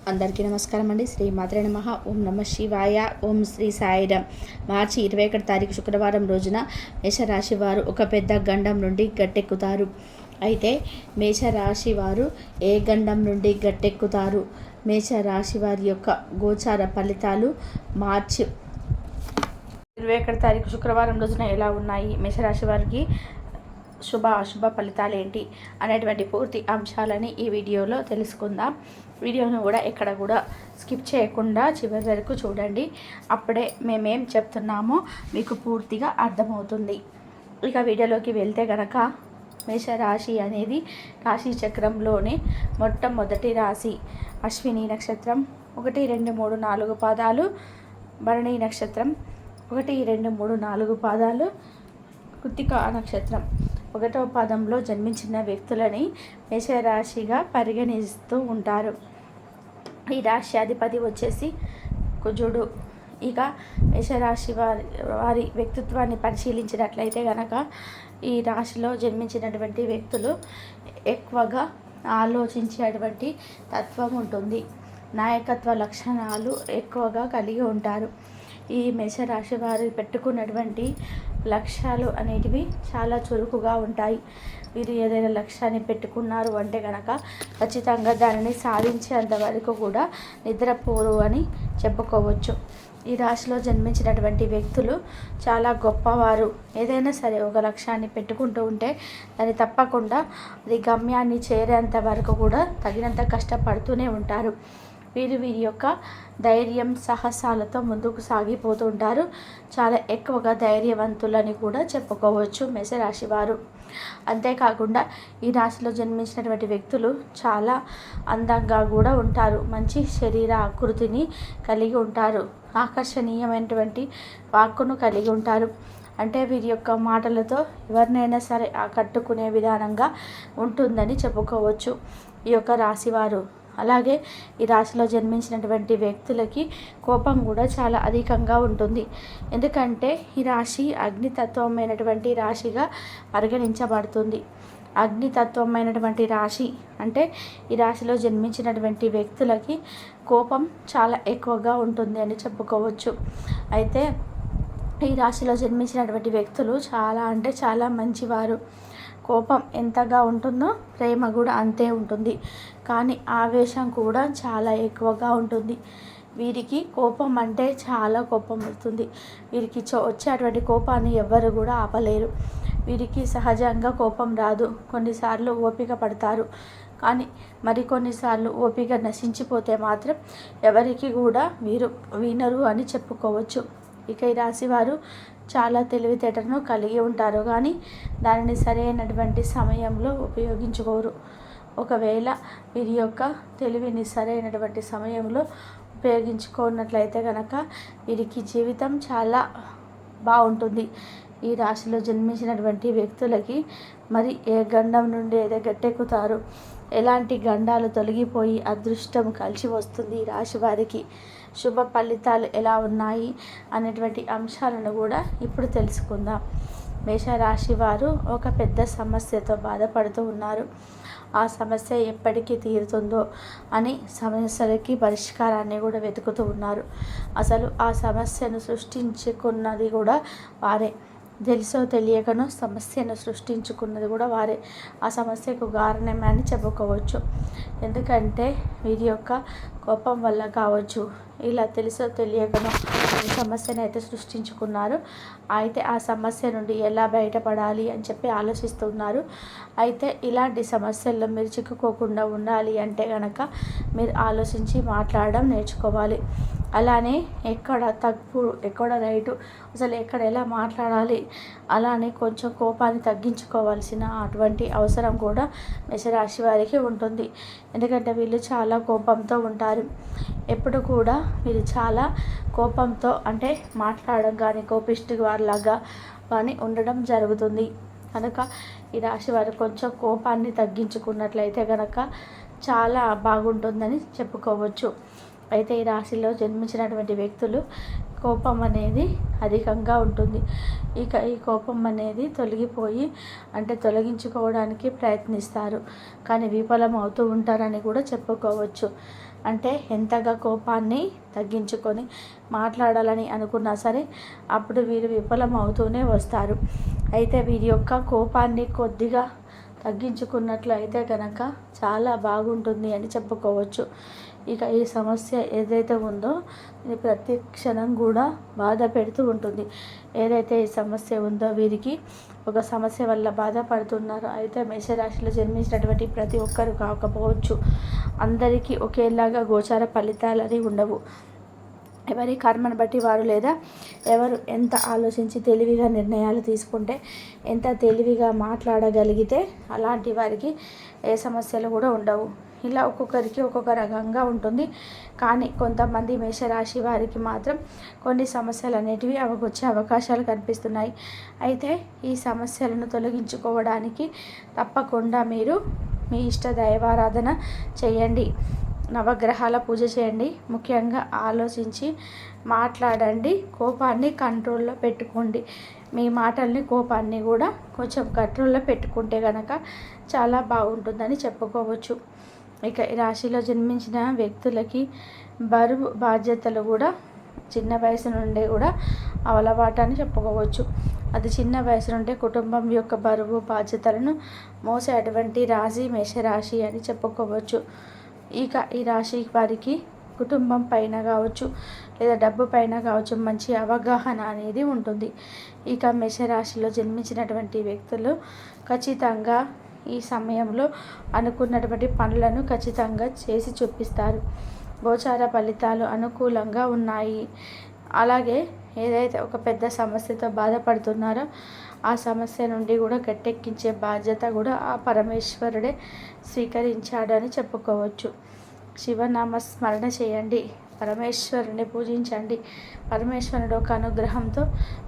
అందరికీ నమస్కారం అండి. శ్రీ మాత్రే నమః. ఓం నమ శివాయ. ఓం శ్రీ సాయిరామ్. మార్చి 21 తారీఖు శుక్రవారం రోజున మేషరాశి వారు ఒక పెద్ద గండం నుండి గట్టెక్కుతారు. అయితే మేషరాశి వారు ఏ గండం నుండి గట్టెక్కుతారు, మేషరాశి వారి యొక్క గోచార ఫలితాలు మార్చి 21 తారీఖు శుక్రవారం రోజున ఎలా ఉన్నాయి, మేషరాశి వారికి శుభ అశుభ ఫలితాలు ఏంటి అనేటువంటి పూర్తి అంశాలని ఈ వీడియోలో తెలుసుకుందాం. వీడియోను కూడా ఎక్కడ కూడా స్కిప్ చేయకుండా చివరి వరకు చూడండి. అప్పుడే మేమేం చెప్తున్నామో మీకు పూర్తిగా అర్థమవుతుంది. ఇక వీడియోలోకి వెళ్తే కనుక మేషరాశి అనేది రాశి చక్రంలోనే మొట్టమొదటి రాశి. అశ్విని నక్షత్రం 1, 2, 3, 4 పాదాలు, భరణి నక్షత్రం 1, 2, 3, 4 పాదాలు, కృత్తిక నక్షత్రం 1వ పాదంలో జన్మించిన వ్యక్తులని మేషరాశిగా పరిగణిస్తూ ఉంటారు. ఈ రాశ్యాధిపతి వచ్చేసి కుజుడు. ఇక మేషరాశి వారి వ్యక్తిత్వాన్ని పరిశీలించినట్లయితే కనుక ఈ రాశిలో జన్మించినటువంటి వ్యక్తులు ఎక్కువగా ఆలోచించేటువంటి తత్వం ఉంటుంది. నాయకత్వ లక్షణాలు ఎక్కువగా కలిగి ఉంటారు. ఈ మేషరాశి వారు పెట్టుకున్నటువంటి లక్ష్యాలు అనేటివి చాలా చురుకుగా ఉంటాయి. వీరు ఏదైనా లక్ష్యాన్ని పెట్టుకున్నారు అంటే కనుక ఖచ్చితంగా దానిని సాధించేంత వరకు కూడా నిద్రపోరు అని చెప్పుకోవచ్చు. ఈ రాశిలో జన్మించినటువంటి వ్యక్తులు చాలా గొప్పవారు. ఏదైనా సరే ఒక లక్ష్యాన్ని పెట్టుకుంటూ ఉంటే దాన్ని తప్పకుండా అది గమ్యాన్ని చేరేంత వరకు కూడా తగినంత కష్టపడుతూనే ఉంటారు. వీరి యొక్క ధైర్యం సాహసాలతో ముందుకు సాగిపోతూ ఉంటారు. చాలా ఎక్కువగా ధైర్యవంతులని కూడా చెప్పుకోవచ్చు మేషరాశి వారు. అంతేకాకుండా ఈ రాశిలో జన్మించినటువంటి వ్యక్తులు చాలా అందంగా కూడా ఉంటారు. మంచి శరీర ఆకృతిని కలిగి ఉంటారు. ఆకర్షణీయమైనటువంటి వాక్కును కలిగి ఉంటారు. అంటే వీరి యొక్క మాటలతో ఎవరినైనా సరే ఆకట్టుకునే విధానంగా ఉంటుందని చెప్పుకోవచ్చు ఈ యొక్క రాశివారు. అలాగే ఈ రాశిలో జన్మించినటువంటి వ్యక్తులకి కోపం కూడా చాలా అధికంగా ఉంటుంది. ఎందుకంటే ఈ రాశి అగ్నితత్వమైనటువంటి రాశిగా పరిగణించబడుతుంది. అగ్నితత్వమైనటువంటి రాశి అంటే ఈ రాశిలో జన్మించినటువంటి వ్యక్తులకి కోపం చాలా ఎక్కువగా ఉంటుంది అని చెప్పుకోవచ్చు. అయితే ఈ రాశిలో జన్మించినటువంటి వ్యక్తులు చాలా అంటే చాలా మంచివారు. కోపం ఎంతగా ఉంటుందో ప్రేమ కూడా అంతే ఉంటుంది. కానీ ఆవేశం కూడా చాలా ఎక్కువగా ఉంటుంది. వీరికి కోపం అంటే చాలా కోపం వస్తుంది. వీరికి వచ్చేటువంటి కోపాన్ని ఎవ్వరు కూడా ఆపలేరు. వీరికి సహజంగా కోపం రాదు. కొన్నిసార్లు ఓపిక పడతారు. కానీ మరికొన్నిసార్లు ఓపిక నశించిపోతే మాత్రం ఎవరికి కూడా వీరు వినరు అని చెప్పుకోవచ్చు. ఇక ఈ రాశి వారు చాలా తెలివితేటలను కలిగి ఉంటారు. కానీ దానిని సరైనటువంటి సమయంలో ఉపయోగించుకోరు. ఒకవేళ వీరి యొక్క తెలివిని సరైనటువంటి సమయంలో ఉపయోగించుకున్నట్లయితే కనుక వీరికి జీవితం చాలా బాగుంటుంది. ఈ రాశిలో జన్మించినటువంటి వ్యక్తులకి మరి ఏ గండం నుండి ఏదో గట్టెక్కుతారు, ఎలాంటి గండాలు తొలగిపోయి అదృష్టం కలిసి వస్తుంది, ఈ రాశి వారికి శుభ ఫలితాలు ఎలా ఉన్నాయి అనేటువంటి అంశాలను కూడా ఇప్పుడు తెలుసుకుందాం. మేషరాశి వారు ఒక పెద్ద సమస్యతో బాధపడుతూ ఉన్నారు. ఆ సమస్య ఎప్పటికీ తీరుతుందో అని సమస్యలకి పరిష్కారాన్ని కూడా వెతుకుతూ ఉన్నారు. అసలు ఆ సమస్యను సృష్టించుకున్నది కూడా వారే. తెలుసో తెలియకనో సమస్యను సృష్టించుకున్నది కూడా వారే. ఆ సమస్యకు కారణమే అని చెప్పుకోవచ్చు. ఎందుకంటే వీరి యొక్క కోపం వల్ల కావచ్చు, ఇలా తెలుసో తెలియకనో ఈ సమస్యను అయితే సృష్టించుకున్నారు. అయితే ఆ సమస్య నుండి ఎలా బయటపడాలి అని చెప్పి ఆలోచిస్తున్నారు. అయితే ఇలాంటి సమస్యల్లో మీరు చిక్కుకోకుండా ఉండాలి అంటే కనుక మీరు ఆలోచించి మాట్లాడడం నేర్చుకోవాలి. అలానే ఎక్కడ తప్పు ఎక్కడ రైటు, అసలు ఎక్కడ ఎలా మాట్లాడాలి, అలానే కొంచెం కోపాన్ని తగ్గించుకోవాల్సిన అటువంటి అవసరం కూడా మేషరాశి వారికి ఉంటుంది. ఎందుకంటే వీళ్ళు చాలా కోపంతో ఉంటారు. ఎప్పుడు కూడా వీళ్ళు చాలా కోపంతో అంటే మాట్లాడడం కానీ కోపిష్టి వారిలాగా కానీ ఉండడం జరుగుతుంది. కనుక ఈ రాశి వారు కొంచెం కోపాన్ని తగ్గించుకున్నట్లయితే కనుక చాలా బాగుంటుందని చెప్పుకోవచ్చు. అయితే ఈ రాశిలో జన్మించినటువంటి వ్యక్తులు కోపం అనేది అధికంగా ఉంటుంది. ఇక ఈ కోపం అనేది తొలగిపోయి అంటే తొలగించుకోవడానికి ప్రయత్నిస్తారు. కానీ విఫలం అవుతూ ఉంటారని కూడా చెప్పుకోవచ్చు. అంటే ఎంతగా కోపాన్ని తగ్గించుకొని మాట్లాడాలని అనుకున్నా సరే అప్పుడు వీరు విఫలం అవుతూనే వస్తారు. అయితే వీరి యొక్క కోపాన్ని కొద్దిగా తగ్గించుకున్నట్లయితే కనుక చాలా బాగుంటుంది అని చెప్పుకోవచ్చు. ఇక ఈ సమస్య ఏదైతే ఉందో ఇది ప్రతి క్షణం కూడా బాధ పెడుతూ ఉంటుంది. ఏదైతే ఈ సమస్య ఉందో వీరికి ఒక సమస్య వల్ల బాధపడుతున్నారో అయితే మేషరాశిలో జన్మించినటువంటి ప్రతి ఒక్కరు కాకపోవచ్చు. అందరికీ ఒకేలాగా గోచార ఫలితాలని ఉండవు. ఎవరి కర్మను బట్టి వారు లేదా ఎవరు ఎంత ఆలోచించి తెలివిగా నిర్ణయాలు తీసుకుంటే ఎంత తెలివిగా మాట్లాడగలిగితే అలాంటి వారికి ఏ సమస్యలు కూడా ఉండవు. ఇలా ఒక్కొక్కరికి ఒక్కొక్క రకంగా ఉంటుంది. కానీ కొంతమంది మేషరాశి వారికి మాత్రం కొన్ని సమస్యలు అనేటివి వచ్చే అవకాశాలు కనిపిస్తున్నాయి. అయితే ఈ సమస్యలను తొలగించుకోవడానికి తప్పకుండా మీరు మీ ఇష్ట దైవారాధన చేయండి, నవగ్రహాల పూజ చేయండి, ముఖ్యంగా ఆలోచించి మాట్లాడండి, కోపాన్ని కంట్రోల్లో పెట్టుకోండి. మీ మాటల్ని కోపాన్ని కూడా కొంచెం కంట్రోల్లో పెట్టుకుంటే కనుక చాలా బాగుంటుందని చెప్పుకోవచ్చు. ఇక ఈ రాశిలో జన్మించిన వ్యక్తులకి బరువు బాధ్యతలు కూడా చిన్న వయసు నుండే కూడా అలవాటు అని చెప్పుకోవచ్చు. అది చిన్న వయసు నుండే కుటుంబం యొక్క బరువు బాధ్యతలను మోసేటువంటి రాశి మేషరాశి అని చెప్పుకోవచ్చు. ఇక ఈ రాశి వారికి కుటుంబం పైన కావచ్చు లేదా డబ్బు పైన కావచ్చు మంచి అవగాహన అనేది ఉంటుంది. ఇక మేషరాశిలో జన్మించినటువంటి వ్యక్తులు ఖచ్చితంగా ఈ సమయంలో అనుకున్నటువంటి పనులను ఖచ్చితంగా చేసి చూపిస్తారు. గోచార ఫలితాలు అనుకూలంగా ఉన్నాయి. అలాగే ఏదైతే ఒక పెద్ద సమస్యతో బాధపడుతున్నారో ఆ సమస్య నుండి కూడా గట్టెక్కించే బాధ్యత కూడా ఆ పరమేశ్వరుడే స్వీకరించాడని చెప్పుకోవచ్చు. శివనామ స్మరణ చేయండి, పరమేశ్వరుని పూజించండి. పరమేశ్వరుడు ఒక అనుగ్రహంతో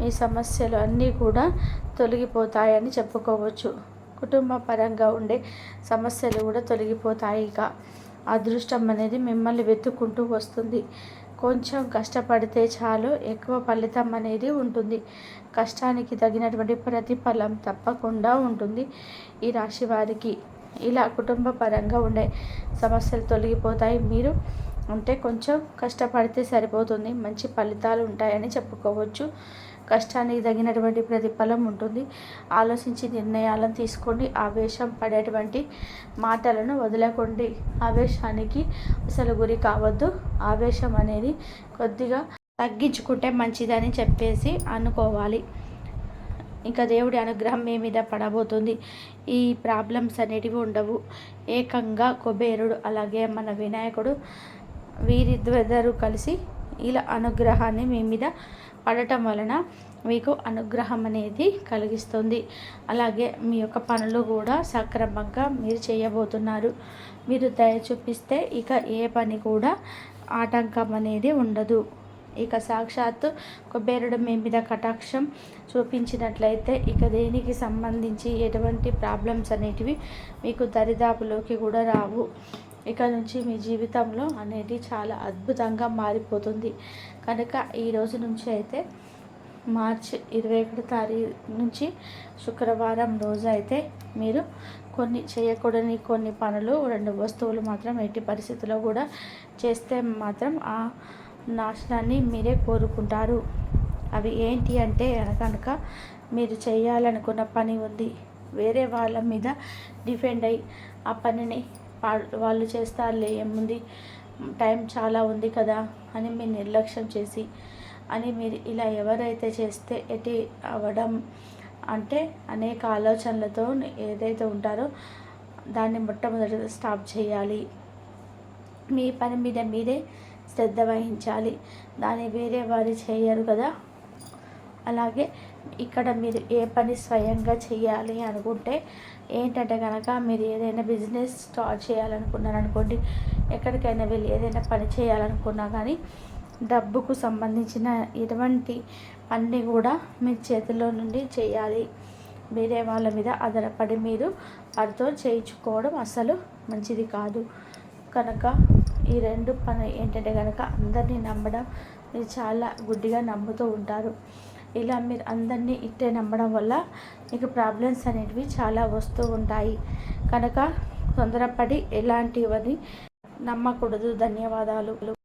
మీ సమస్యలు అన్నీ కూడా తొలగిపోతాయని చెప్పుకోవచ్చు. కుటుంబ పరంగా ఉండే సమస్యలు కూడా తొలగిపోతాయి. ఇక అదృష్టం అనేది మిమ్మల్ని వెతుక్కుంటూ వస్తుంది. కొంచెం కష్టపడితే చాలు ఎక్కువ ఫలితం అనేది ఉంటుంది. కష్టానికి తగినటువంటి ప్రతిఫలం తప్పకుండా ఉంటుంది ఈ రాశి వారికి. ఇలా కుటుంబ పరంగా ఉండే సమస్యలు తొలగిపోతాయి. మీరు అంటే కొంచెం కష్టపడితే సరిపోతుంది, మంచి ఫలితాలు ఉంటాయని చెప్పుకోవచ్చు. కష్టానికి తగినటువంటి ప్రతిఫలం ఉంటుంది. ఆలోచించి నిర్ణయాలను తీసుకోండి. ఆవేశం పడేటువంటి మాటలను వదలకండి. ఆవేశానికి అసలు గురి కావద్దు. ఆవేశం అనేది కొద్దిగా తగ్గించుకుంటే మంచిదని చెప్పేసి అనుకోవాలి. ఇంకా దేవుడి అనుగ్రహం మీ మీద పడబోతుంది. ఈ ప్రాబ్లమ్స్ అనేటివి ఉండవు. ఏకంగా కుబేరుడు అలాగే మన వినాయకుడు వీరిద్దరూ కలిసి ఇలా అనుగ్రహాన్ని మీ మీద పడటం వలన మీకు అనుగ్రహం అనేది కలిగిస్తుంది. అలాగే మీ యొక్క పనులు కూడా సక్రమంగా మీరు చేయబోతున్నారు. మీరు దయ చూపిస్తే ఇక ఏ పని కూడా ఆటంకం అనేది ఉండదు. ఇక సాక్షాత్తు కుబేరుడు మీ మీద కటాక్షం చూపించినట్లయితే ఇక దేనికి సంబంధించి ఎటువంటి ప్రాబ్లమ్స్ అనేటివి మీకు దరిదాపులోకి కూడా రావు. ఇక నుంచి మీ జీవితంలో అనేది చాలా అద్భుతంగా మారిపోతుంది. కనుక ఈ రోజు నుంచి అయితే మార్చి 21 తారీఖు నుంచి శుక్రవారం రోజు అయితే మీరు కొన్ని చేయకూడని కొన్ని పనులు 2 వస్తువులు మాత్రం ఎట్టి పరిస్థితుల్లో కూడా చేస్తే మాత్రం ఆ నాశనాన్ని మీరే కోరుకుంటారు. అవి ఏంటి అంటే కనుక మీరు చేయాలనుకున్న పని ఉంది, వేరే వాళ్ళ మీద డిపెండ్ అయ్యి ఆ పనిని వాళ్ళు చేస్తారులే ఏముంది టైం చాలా ఉంది కదా అని మీరు నిర్లక్ష్యం చేసి అని మీరు ఇలా ఎవరైతే చేస్తే ఎటు అవ్వడం అంటే అనేక ఆలోచనలతో ఏదైతే ఉంటారో దాన్ని మొట్టమొదటిగా స్టాప్ చేయాలి. మీ పని మీద మీరే శ్రద్ధ వహించాలి. దాన్ని వేరే వారు చేయరు కదా. అలాగే ఇక్కడ మీరు ఏ పని స్వయంగా చేయాలి అనుకుంటే ఏంటంటే కనుక మీరు ఏదైనా బిజినెస్ స్టార్ట్ చేయాలనుకున్నారనుకోండి, ఎక్కడికైనా వెళ్ళి ఏదైనా పని చేయాలనుకున్నా కానీ డబ్బుకు సంబంధించిన ఎటువంటి పని కూడా మీ చేతిలో నుండి చేయాలి. వేరే వాళ్ళ మీద ఆధారపడి మీరు వారితో చేయించుకోవడం అసలు మంచిది కాదు. కనుక ఈ 2 పని ఏంటంటే కనుక అందరినీ నమ్మడం, మీరు చాలా గుడ్డిగా నమ్ముతూ ఉంటారు. ఇలా మీరు అందరినీ ఇట్టే నమ్మడం వల్ల మీకు ప్రాబ్లమ్స్ అనేటివి చాలా వస్తూ ఉంటాయి. కనుక తొందరపడి ఎలాంటివని నమ్మకూడదు. ధన్యవాదాలు.